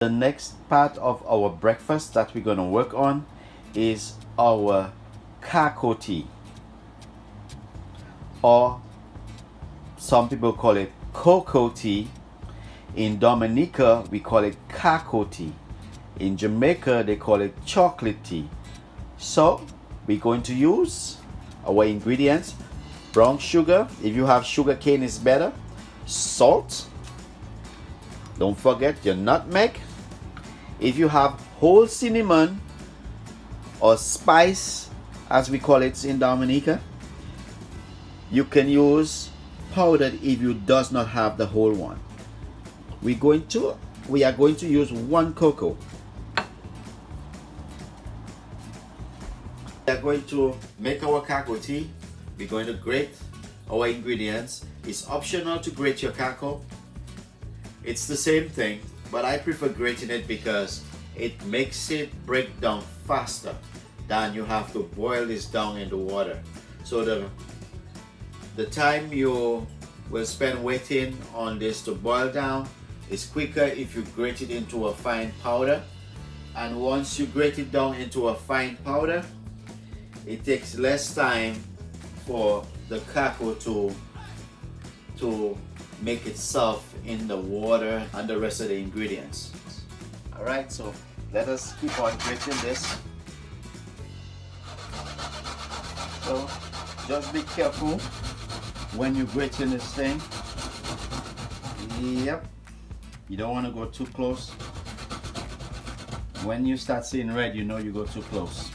The next part of our breakfast that we're going to work on is our Cacoatea, or some people call it Cocoa tea. In Dominica we call it Cacoatea. In Jamaica they call it chocolate tea. So we're going to use our ingredients: brown sugar, if you have sugar cane is better, salt, don't forget your nutmeg. If you have whole cinnamon, or spice as we call it in Dominica, you can use powdered if you does not have the whole one. We are going to use 1 cocoa. We are going to make our Cacoatea. We're going to grate our ingredients. It's optional to grate your cacao. It's the same thing, but I prefer grating it because it makes it break down faster than you have to boil this down in the water. So the time you will spend waiting on this to boil down is quicker if you grate it into a fine powder. And once you grate it down into a fine powder, it takes less time for the cacao to make itself in the water and the rest of the ingredients. Alright, so let us keep on grating this. So just be careful when you're grating this thing. Yep, you don't want to go too close. When you start seeing red, you know you go too close.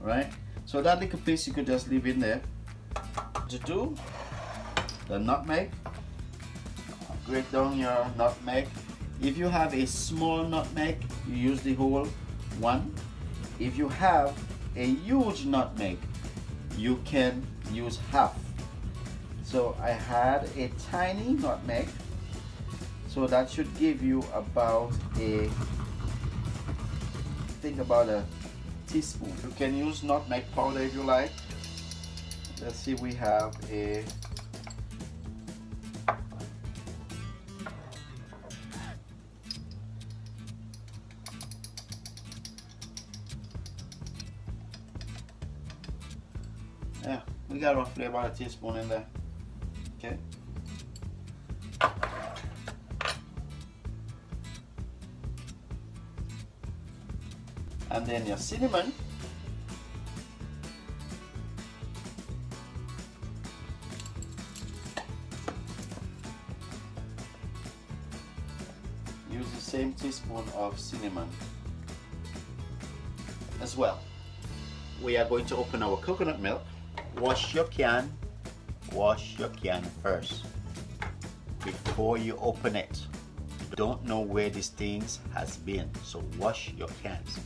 Alright, so that little piece you could just leave in there. To do the nutmeg, grate down your nutmeg. If you have a small nutmeg, you use the whole one. If you have a huge nutmeg, you can use half. So I had a tiny nutmeg, so that should give you about a teaspoon. You can use nutmeg powder if you like. Let's see, we have a we got roughly about a teaspoon in there. Okay. And then your cinnamon. Use the same teaspoon of cinnamon as well. We are going to open our coconut milk. Wash your can first before you open it. You don't know where these things has been, so wash your cans.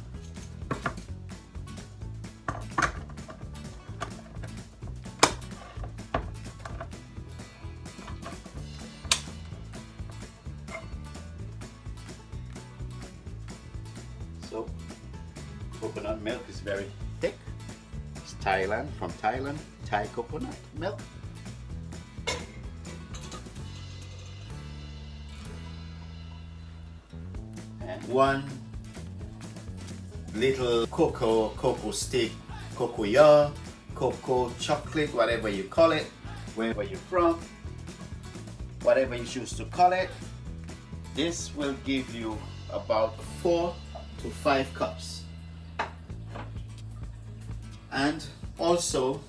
So coconut milk is very thick. Thailand, from Thailand, Thai coconut milk. And 1 little cocoa stick, Cacoatea, cocoa chocolate, whatever you call it, wherever you're from, whatever you choose to call it. This will give you about 4 to 5 cups. And also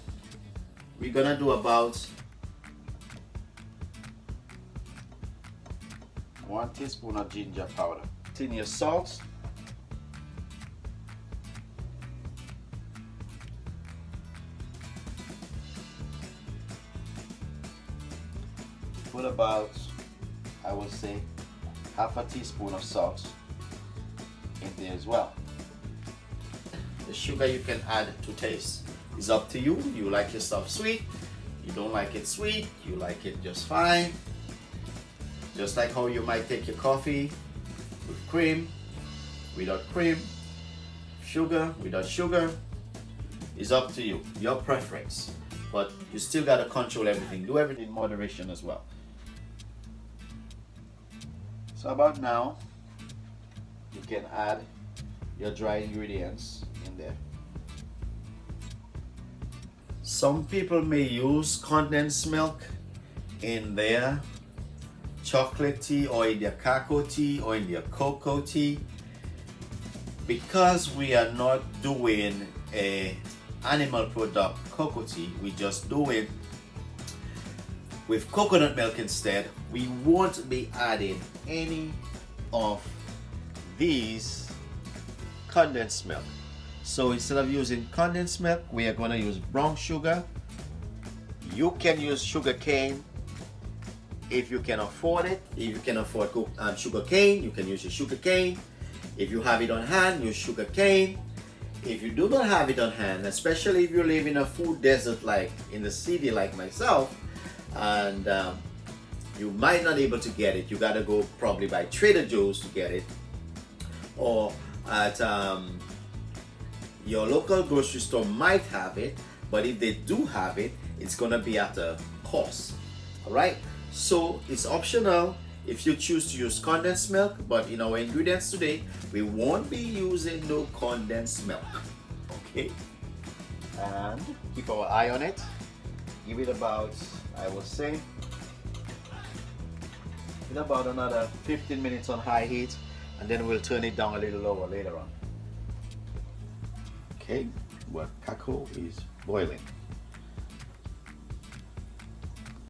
we're gonna do about 1 teaspoon of ginger powder. In your salt, put about, I would say, half a teaspoon of salt in there as well. The sugar you can add to taste. It's up to you. You like your stuff sweet, you don't like it sweet, you like it just fine. Just like how you might take your coffee with cream, without cream, sugar, without sugar. It's up to you, your preference. But you still gotta control everything. Do everything in moderation as well. So about now, you can add your dry ingredients in there. Some people may use condensed milk in their chocolate tea or in their cacao tea or in their cocoa tea. Because we are not doing a animal product cocoa tea, we just do it with coconut milk instead. We won't be adding any of these condensed milk. So instead of using condensed milk, we are going to use brown sugar. You can use sugar cane if you can afford it. If you can afford sugar cane, you can use your sugar cane. If you have it on hand, use sugar cane. If you do not have it on hand, especially if you live in a food desert like in the city like myself, and you might not be able to get it, you gotta go probably by Trader Joe's to get it, or at your local grocery store might have it, but if they do have it, it's gonna be at a cost. All right, so it's optional if you choose to use condensed milk, but in our ingredients today, we won't be using no condensed milk. Okay, and keep our eye on it. Give it about, I would say, in about another 15 minutes on high heat, and then we'll turn it down a little lower later on. Okay, well, cacao is boiling.